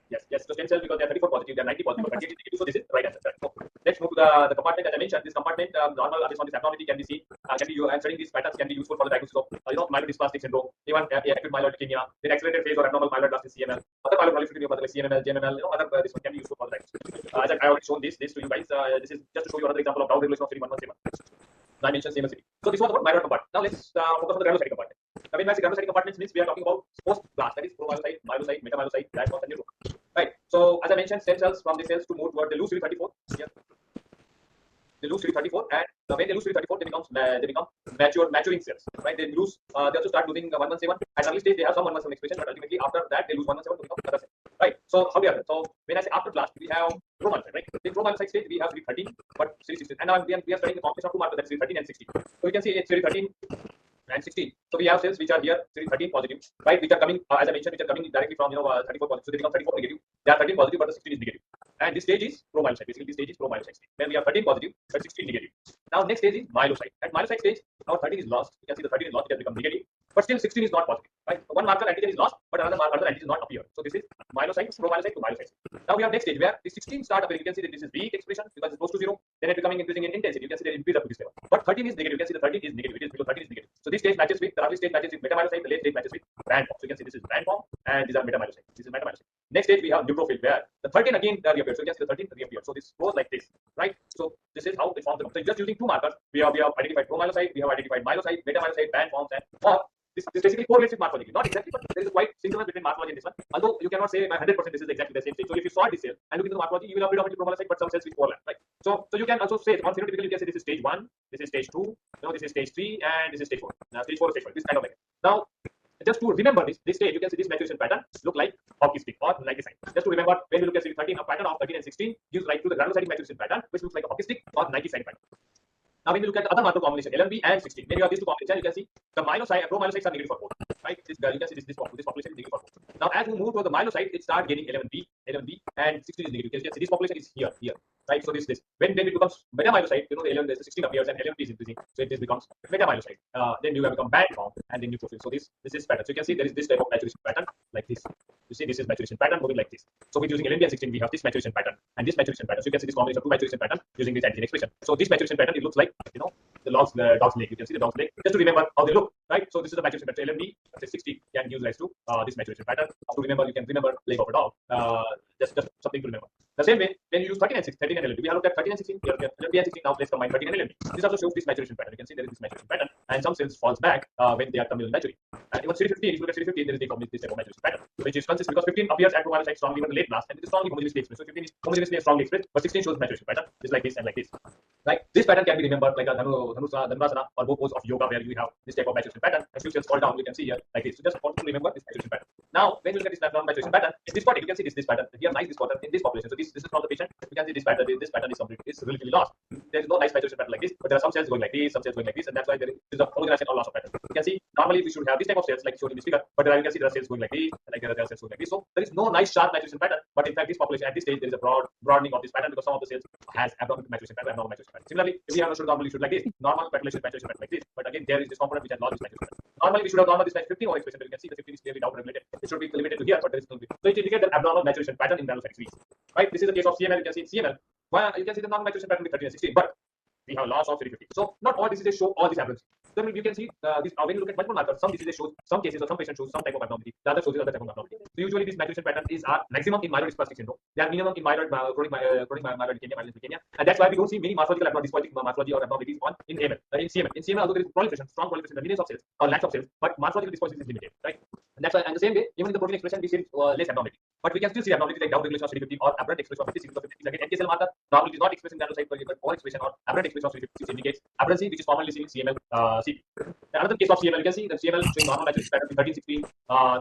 Yes. So stem cell because they are 34 positive, they are 90 positive, but 38 negative. So this is the right answer. So let's move to the compartment. As I mentioned, this compartment normal based on this abnormality can be seen. Studying these patterns can be useful for the diagnosis of myelodysplastic syndrome, even acute myeloid leukemia, then accelerated phase or abnormal myeloid blast in CML, other myeloproliferative neoplasm like CMML, JMML, other this one can be useful for the diagnosis. As I already shown this to you guys. This is just to show you another example of down regulation of CD117. I mentioned CML city. So this was about myeloid compartment. Now let's focus on the granulocytic compartment. Now when I say granulocytic compartments means we are talking about post blast, that is promyelocyte, myelocyte, metamyelocyte, plasma, and neutrophil. Right. So as I mentioned, stem cells from the cells to move toward they lose CD34. Here. They lose CD34, and when they lose CD34, they become maturing cells. Right. They also start losing 117. At early stage, they have some 117 expression, but ultimately after that, they lose 117 to become other cells. Right. So how we are? So when I say after blast, we have promyelocyte. Right. In promyelocyte stage, we have CD13, but CD16, and now we are studying the combination of two markers, that's CD13 and 16. So we can see it's CD13 and 16. So we have cells which are here CD13 positive, right? Which are coming, as I mentioned, which are coming directly from 34 positive. So they become 34 negative. They are 13 positive, but the 16 is negative. And this stage is promyelocyte. Basically, this stage is promyelocyte stage. Then we have 13 positive, but 16 negative. Now next stage is myelocyte. At myelocyte stage, our 13 is lost. You can see the 13 is lost. It has become negative, but still 16 is not positive. Right? One marker antigen is lost, but another antigen is not appeared. So this is myelocyte, promyelocyte to myelocyte. Now we have next stage where the 16 start appearing. You can see that this is weak expression because it's close to 0. Then it becoming increasing in intensity. You can see they increase up to this level. But 13 is negative. You can see the 13 is negative. It is below 13 is negative. So this stage matches with the early stage matches with metamyelocyte. The late stage matches with brand form. So you can see this is brand form and these are metamyelocyte. This is metamyelocyte. Next stage we have neutrophil where the 13 again reappears. So you can see the 13 reappears. So this goes like this, right? So this is how it forms the group. So just using two markers, we have identified promyelocyte, we have identified myelocyte, metamyelocyte, band forms, and or this basically correlates with morphology. Not exactly, but there is a quite synchronous between morphology and this one. Although you cannot say by 100% this is exactly the same thing. So if you saw this cell and look into the morphology, you will have predominantly promyelocyte, but some cells which overlap, right? So you can also say on phenotypically you can say this is stage 1, this is stage 2, this is stage 3, and this is stage 4. Now stage 4 is stage 5. This kind of like now. Just to remember this stage, you can see this maturation pattern look like hockey stick or like a sign. Just to remember, when we look at 13, a pattern of 13 and 16 gives rise to the granulocytic maturation pattern, which looks like a hockey stick or Nike sign pattern. Now, when we look at the other marker combination, LMB and 16, when you have these two combinations, you can see the myelocyte, promyelocytes are negative for both, right? You can see this population is negative for both. Now, as we move to the myelocyte, it starts gaining LMB, and 16 is negative. You can see this population is here, right? So this. When it becomes metamyelocyte, the LMB, the 16 appears and LMB is increasing, so this becomes metamyelocyte. Then you have become band form and then neutrophil. So this is pattern. So you can see there is this type of maturation pattern like this. You see this is maturation pattern moving like this. So with using LMB and 16, we have this maturation pattern and this maturation pattern. So you can see this combination of two maturation pattern using this antigen expression. So this maturation pattern, it looks like the dog's leg. You can see the dog's leg. Just to remember how they look, right? So this is the maturation pattern. LMB, say 60, can use rise to this maturation pattern. To remember, you can remember leg of a dog. Just something to remember. The same way, when you use 13 and LMB, we have looked at 13 and 16. Here we have LMB and 16. Now let's combine 13 and LMB. This also shows this maturation pattern. You can see there is this maturation pattern, and some cells falls back when they are terminally maturing. And even CD15, if you look at CD15, there is this type of maturation pattern, which is consistent because 15 appears at promyelocyte strongly in the late blast, and it is strongly homogeneously expressed. So 15 is homogeneously and strongly expressed, but 16 shows maturation pattern, just like this and like this. Right? This pattern can be remembered like a Dhanurasana or both pose of yoga, where you have this type of maturation pattern. And few cells fall down, you can see here like this. So just want to remember this maturation pattern. Now, when you look at this maturation pattern, in this body, you can see this pattern. Here, nice this pattern in this population. So this is from the patient. You can see this pattern. This pattern is completely relatively lost. There is no nice maturation pattern like this, but there are some cells going like this, some cells going like this, and that's why there is a homogenization or loss of pattern. You can see normally we should have this type of cells like shown in this figure, but you can see there are cells going like this, like there are cells going like this. So there is no nice sharp maturation pattern, but in fact this population at this stage there is a broadening of this pattern because some of the cells has abnormal maturation pattern, abnormal maturation pattern. Similarly, if we have normally should like this, normal maturation pattern like this, but again there is this component which has lost this maturation pattern. Normally we should have normal this 15 over expression, but you can see the 15 is clearly down regulated. It should be limited to here, but there is no. So it indicates the abnormal maturation pattern in granulocyte series. Right? This is the case of CML. You can see in CML. Well, you can see the normal maturation pattern with 13 and 16, but we have loss of 50. So not all diseases show all these aberrancies. So you can see this when you look at multiple markers, some diseases show some cases or some patients show some type of abnormality, the other shows other type of abnormality. So usually this maturation pattern is maximum in myeloid dysplastic syndrome. They are minimum in chronic myeloid leukemia, and that's why we don't see many morphological abnormalities, morphology or abnormalities in AML, in CML. In CML, although there is proliferation, strong proliferation, the millions of cells or lakhs of cells, but morphological dyspoisis is limited, right? And that's why, and the same way, even in the protein expression, we see less abnormality. But we can still see abnormalities like down regulation of CD50 or aberrant expression of 56 is again NK cell marker. Normally, it is not expressed in granulocyte, but over expression or aberrant expression of CD50 indicates aberrancy, which is commonly seen in CML. Another case of CML, you can see the CML showing normal maturation pattern with 13, 16,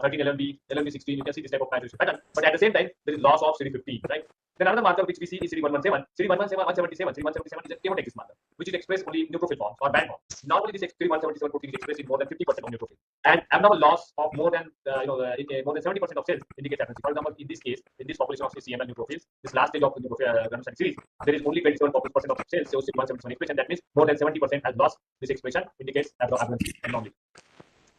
13 LMB 16. You can see this type of maturation pattern, but at the same time, there is loss of CD50, right? Then another marker which we see is CD117. CD177 is a chemotaxis marker, which is expressed only in neutrophil forms or band forms. Normally, this CD177 protein is expressed in more than 50% of neutrophil, and abnormal loss of more than more than 70% of cells indicates absence. For example, in this case, in this population of CML neutrophils, this last stage of the granulocyte series, there is only 27% of cells shows CD177 expression. That means more than 70% has lost this expression, indicates abnormality abnormally.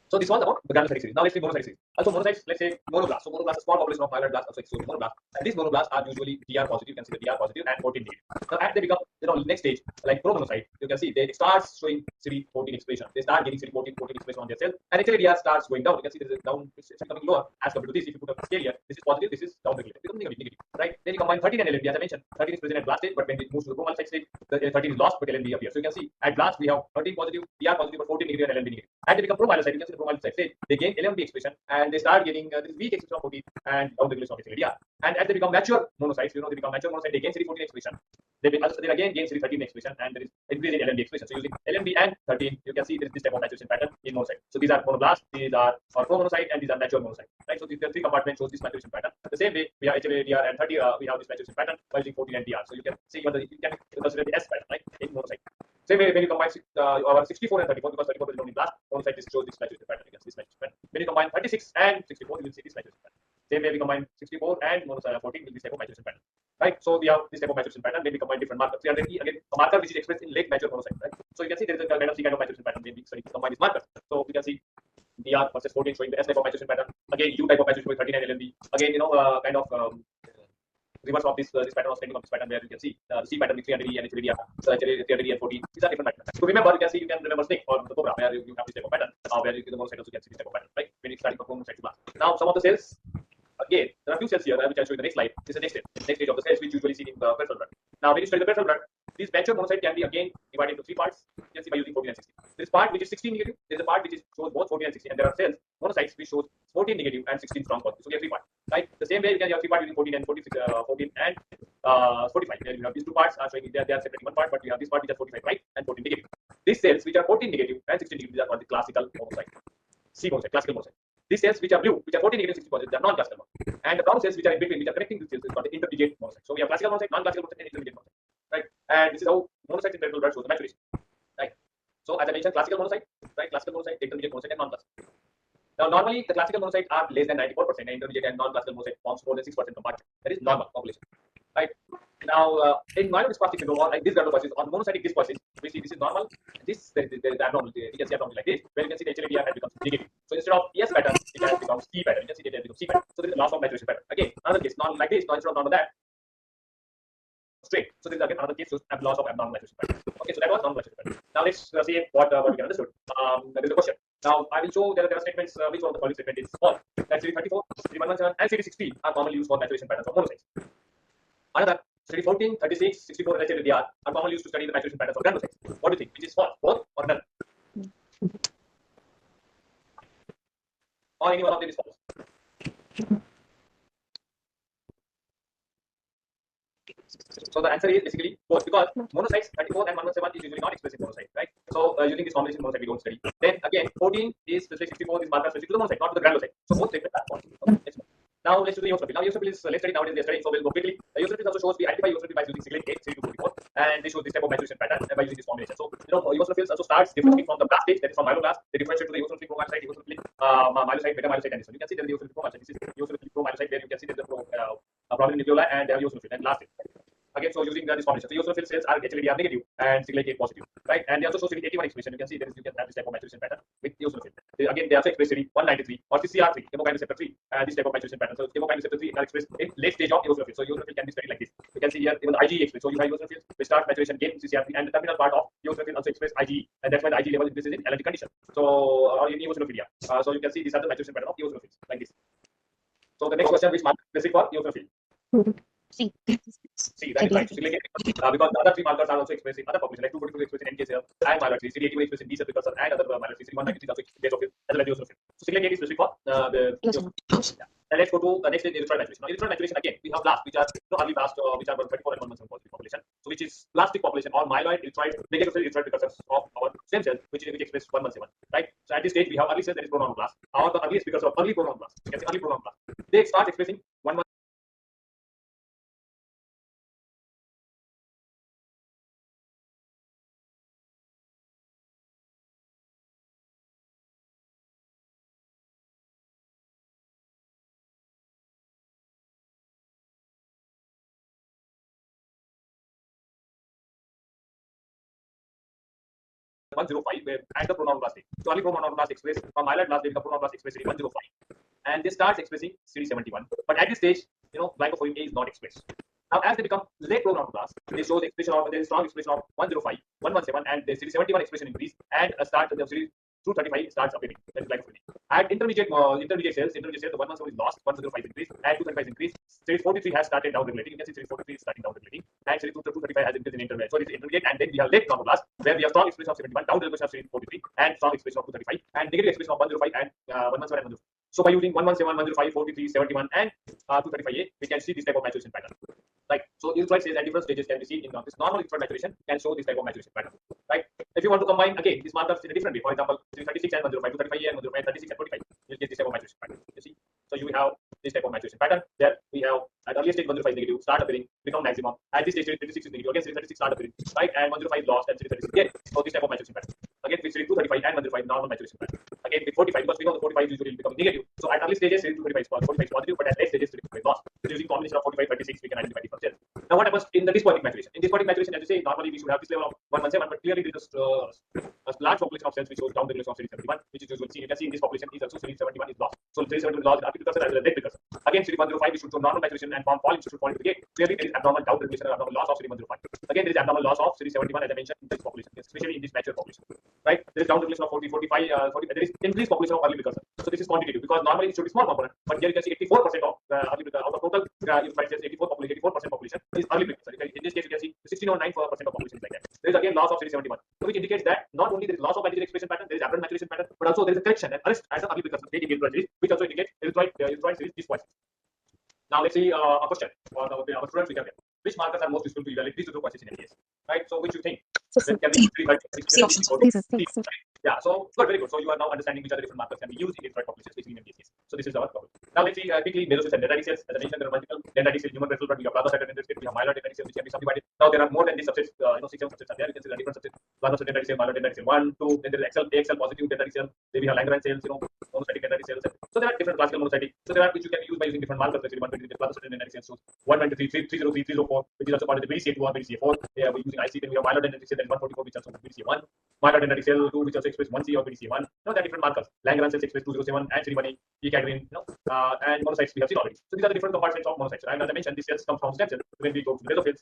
So this was about the granulocyte series. Now let's see monocyte series. Also monocytes, let's say monoblasts. So monoblasts, a small population of myeloid blasts also exposed to monoblasts. And these monoblasts are usually DR positive. You can see the DR positive and 14 negative. Now as they become, next stage, like promonocyte, you can see they start showing CD14 expression. They start getting CD14 expression on their cells, and actually DR starts going down. You can see there is down, it's becoming lower as compared to this. If you put a scale here, this is positive, this is down regulated. It becomes negative, right? Then you combine 13 and LMB. As I mentioned, 13 is present at blast stage, but when it moves to the promonocyte stage, the 13 is lost, but LMB appears. So you can see at blast we have 13 positive, DR positive, but 14 negative and LMB negative. And they become promyelocyte. You can see the promyelocyte stage. They gain LMB expression and they start getting this weak expression of 14 and down regulation of LDR. And as they become mature monocytes, they become mature monocytes, they gain CD14 expression. They again gain CD13 expression, and there is increase in LMB expression. So using LMB and 13, you can see there is this type of maturation pattern in monocyte. So these are monoblasts, these are pro-monocyte, and these are mature monocyte. Right? So these three compartments shows this maturation pattern. The same way we have HLA, DR, and 30. We have this maturation pattern by using 14 and DR. So you can see you can consider the S pattern, right, in monocyte. Same way when you combine our 64 and 34, because 34 is only blast, monocyte this shows this maturation pattern. You can see this maturation pattern. When you combine 36 and 64, you will see this maturation pattern. Same way we combine 64 and 14 with this type of maturation pattern. Right? So we have this type of maturation pattern. Then we combine different markers. 300E again, a marker which is expressed in late mature monocyte. Right? So you can see there is a kind of maturation pattern when we combine these markers. So we can see DR versus 14 showing the S type of maturation pattern. Again, U type of maturation with 39 LMB. Again, kind of reverse of this pattern or standing of this pattern, where you can see the C pattern with 300E and HLA-DR. So HLA, 300E and 14. These are different patterns. So remember, you can remember snake or the cobra, where you have this type of pattern, where you the monocyte also can see this type of pattern, right? When it's starting from monocyte to blast. Now, some of the cells. Again, there are few cells here which I'll show you in the next slide. This is the next stage of the cells which usually seen in the peripheral blood. Now, when you study the peripheral blood, This mature monocyte can be again divided into three parts. You can see by using 14 and 16. This part which is 16 negative, there is a part which shows both 14 and 16, and there are cells, monocytes which shows 14 negative and 16 strong positive. So we have three parts, right? The same way you can have three parts using 14 and 14 and 45. Then you have these two parts are showing they are separating one part, but we have this part which is 45 right and 14 negative. These cells which are 14 negative and 16 negative, these are called the classical monocyte. C monocyte, classical monocyte. These cells which are blue, which are 14 negative, 16 positive, they are non-classical monocyte. And the brown cells which are in between, which are connecting the cells, is called the intermediate monocyte. So we have classical monocyte, non-classical monocyte, and intermediate monocyte, right? And this is how monocytes in peripheral blood shows the maturation, right? So as I mentioned, classical monocyte, right? Classical monocyte, intermediate monocyte, and non-classical. Now, normally the classical monocytes are less than 94%, and intermediate and non-classical monocyte forms more than 6% combined. That is normal population, right? Now, in myelodysplastic syndrome or like this granulocytosis on monocytic dysplasia, we see this is normal. This there is abnormal. You can see abnormal like this, where you can see the HLA-DR has become negative. So instead of ES pattern, it has become C pattern. You can see that it has become C pattern. So there is a loss of maturation pattern. Again, another case, normal like this, instead of normal that, straight. So this is again another case shows loss of abnormal maturation pattern. Okay, so that was normal maturation pattern. Now let's see what we can understood. There is a question. Now I will show there are statements which one of the following statement is false. That CD34, CD117, and CD16 are commonly used for maturation patterns of monocytes. Another CD14, 36, 64, and HLA-DR are commonly used to study the maturation patterns of granulocytes. What do you think? Which is false? Both or none? Or any one of them is false? So the answer is basically both, because monocytes 34 and 117 is usually not expressed in monocyte, right? So using this combination monocyte we don't study. Then again 14 is specific, 64 is marker specific to the monocyte, not to the granulocyte. So both statements are false. Okay, let's move. Now let's do the eosinophil. Now eosinophil is less studied nowadays. They are studying, so we'll go quickly. The eosinophil also shows we identify eosinophil by using siglate 8, 3244, and they show this type of maturation pattern by using this combination. So eosinophils also starts differentiating from the blast stage, that is from myeloblast. They differentiate to the eosinophilic promyelocyte, eosinophilic myelocyte, beta myelocyte, and this one. You can see there is the eosinophilic promyelocyte. This is eosinophilic promyelocyte where you can see there is a prominent nucleoli and they have eosinophil. And last stage. Again, so using this combination, so eosinophil cells are HLA-DR negative and siglate 8 positive, right? And they also show CD81 expression. You can see there is, you can have this type of maturation pattern with eosinophil. Again, they also express CD193 or CCR3, chemokine receptor 3, and this type of maturation pattern. So chemokine receptor 3 are expressed in late stage of eosinophil. So eosinophil can be studied like this. You can see here even the IgE expressed. So you have eosinophils which start maturation again CCR3, and the terminal part of eosinophil also express IgE, and that's why the IgE level increases in allergic condition. So or in eosinophilia. So you can see these are the maturation pattern of eosinophils like this. So the next question, which mark is for eosinophil? C. See, that is right. So because the other three markers are also expressed in other population, like 242 expressed in NK cell and myeloid, CD81 expressed in B cell precursor and other myeloid, CD193 also expressed as well as eosinophil. So siglate 8 is specific for the eosinophil. And let's go to the next stage, erythroid maturation. Now, erythroid maturation again, we have blast, which are early blast, which are 34 and 117 positive population. So, which is blastic population or myeloid erythroid, negative erythroid precursors of our stem cells, which express 117, right? So, at this stage, we have early cells, that is pronoun blast, or the earliest precursor of early pronoun blast. You can say early pronoun blast. They start expressing 117. Where and the pronoun blast. So early pronoun blast express from myeloid blast, they become pronoun blast express CD105, and they start expressing CD71. But at this stage, glycophorin A is not expressed. Now, as they become late pronoun blast, they show the expression of, there is strong expression of 105, 117, and the CD71 expression increase, and a start the CD 235 starts appearing. That is glycophorin. At intermediate cells, the 117 is lost, 105 is increased, and 235 is increased. CD43 has started down regulating. You can see CD43 is starting down regulating, and CD235 has increased in intermediate. So it is intermediate, and then we have late normoblast, where we have strong expression of 71, down regulation of CD43, and strong expression of 235, and negative expression of 105 and 117 and 105. So by using 117, 105, 43, 71, and 235A, we can see this type of maturation pattern. Right. So erythroid cells at different stages can be seen in this normal erythroid maturation can show this type of maturation pattern. Right. If you want to combine again these markers in a different way, for example, 36 and 105, 235A and 105, 36 and 45, you'll get this type of maturation pattern. You see. So you have this type of maturation pattern. There we have at earliest stage 105 is negative, start appearing, become maximum. At this stage 36 is negative, again 36 start appearing, right? And 105 is lost and 36 again. So this type of maturation pattern. Again with 235 and 105 normal maturation pattern. Again with 45, because we know the 45 usually become negative. So at early stages 235 is positive, but at late stages 235 is lost. So using combination of 45, 36, we can identify different cells. Now what happens in the dysbiotic maturation? In dysbiotic maturation, as you say, normally we should have this level of 117, but clearly there is a large population of cells which shows down regulation of CD71, which is usually seen. You can see in this population is also CD71 is lost. So CD71 is lost in precursor as well as late precursor. Again, CD105 we should show normal maturation and form polyps should fall into the gate. Clearly there is abnormal down regulation or abnormal loss of CD105. Again, there is abnormal loss of CD71 as I mentioned in this population, especially in this mature population. Right? There is down regulation of 40, 45, 40. There is increased population of early precursor. So this is quantitative because normally it should be small component, but here you can see 84% of early precursor out of total erythroid cells, 84% population is early precursor. In this case, you can see 16.9% of population is like that. There is again loss of CD71, so which indicates that not only there is loss of antigen expression pattern, there is aberrant maturation pattern, but also there is a correction and arrest as an early precursor series, which also indicates erythroid series is twice. Now let's see a question for our students. We can get which markers are most useful to evaluate these two questions in MDS, right? So which you think? So, Can be C option. Yeah, so good, very good. So you are now understanding which are the different markers can be used in erythroid populations, basically in MDS. So this is our problem. Now let's see quickly mesocytes and dendritic cells. As I mentioned, there are multiple dendritic cells, human vessel, but we have plasmacytoid dendritic cells, we have myeloid dendritic cells, which can be subdivided. Now there are more than these subsets, 6 subsets are there. You can see the different subsets: plasmacytoid dendritic cell, myeloid dendritic cell 1, 2. Then there is AXL positive dendritic cell. Then we have Langerhans cells, monocytic dendritic cells. So there are different classical monocytic. So there are which you can use by using different markers. Like 123, plasmacytoid dendritic cells shows 123, 303, 304, which is also part of the BDCA2 or BDCA4. Yeah, we're using IC. Then we have myeloid dendritic cell, that is 144, which also BDCA1. Myeloid dendritic cell 2, which also express 1C or BDCA1. There are different markers. Langerhans cells express 207 and CD1A, E-cadherin, and monocytes we have seen already. So these are the different compartments of monocytes. And as I mentioned, these cells come from stem cells. When we go to the basophils,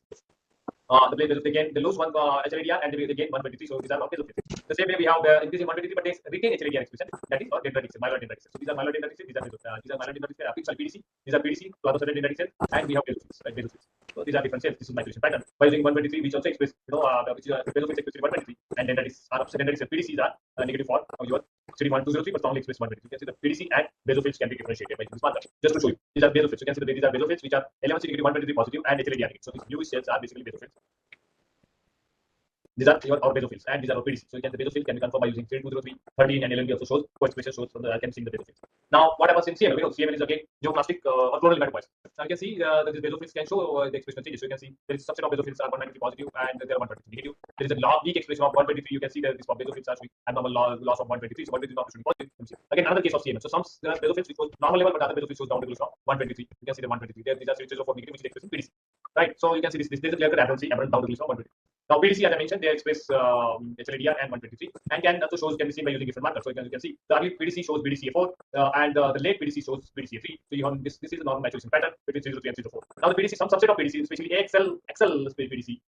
they gain, they lose one HLA-DR and they gain 123. So these are basophils. The same way we have increase in 123, but they retain HLA-DR expression. That is dendritic cell, myeloid dendritic cell. So these are myeloid dendritic cells. These are myeloid dendritic cells. These are PDC. These are PDC, plasmacytoid dendritic cells, and we have basophils. Right, basophils. So these are different cells. This is maturation pattern. By using 123, which also express, which is basophils express 123, and dendritic cell PDCs are negative for your CD1 203, but strongly express 123. You can see the PDC and basophils can be differentiated by this marker. Just to show you, these are basophils. You can see that these are basophils which are 11C negative, 123 positive, and HLA-DR negative. So these blue cells are basically basophils. These are our basophils, and these are our PDC. So you can the basophil can be confirmed by using 3203, 13, and 11 also shows co-expression shows from the can see the basophils. Now, what happens in CML? We know CML is again neoplastic or clonal hematopoiesis. Now you can see that the basophils can show the expression changes. So you can see there is a subset of basophils are 193 positive and there are 123 negative. There is a weak expression of 123. You can see that this basophils are showing abnormal loss of 123. So 123 is not showing positive. Again, another case of CML. So some there are basophils which shows normal level, but other basophils shows down to from 123. You can see the 123. There, these are switches of 4 negative, which is expressing PDC. Right. So you can see this. There is a clear cut aberrancy down to from 123. Now PDC, as I mentioned, they express HLA-DR and 123, and can also shows can be seen by using different markers. So you can see the early PDC shows BDCA4, and the late PDC shows BDCA3. So you have this is a normal maturation pattern between 303 and 304. Now the PDC, some subset of PDC, especially AXL PDC,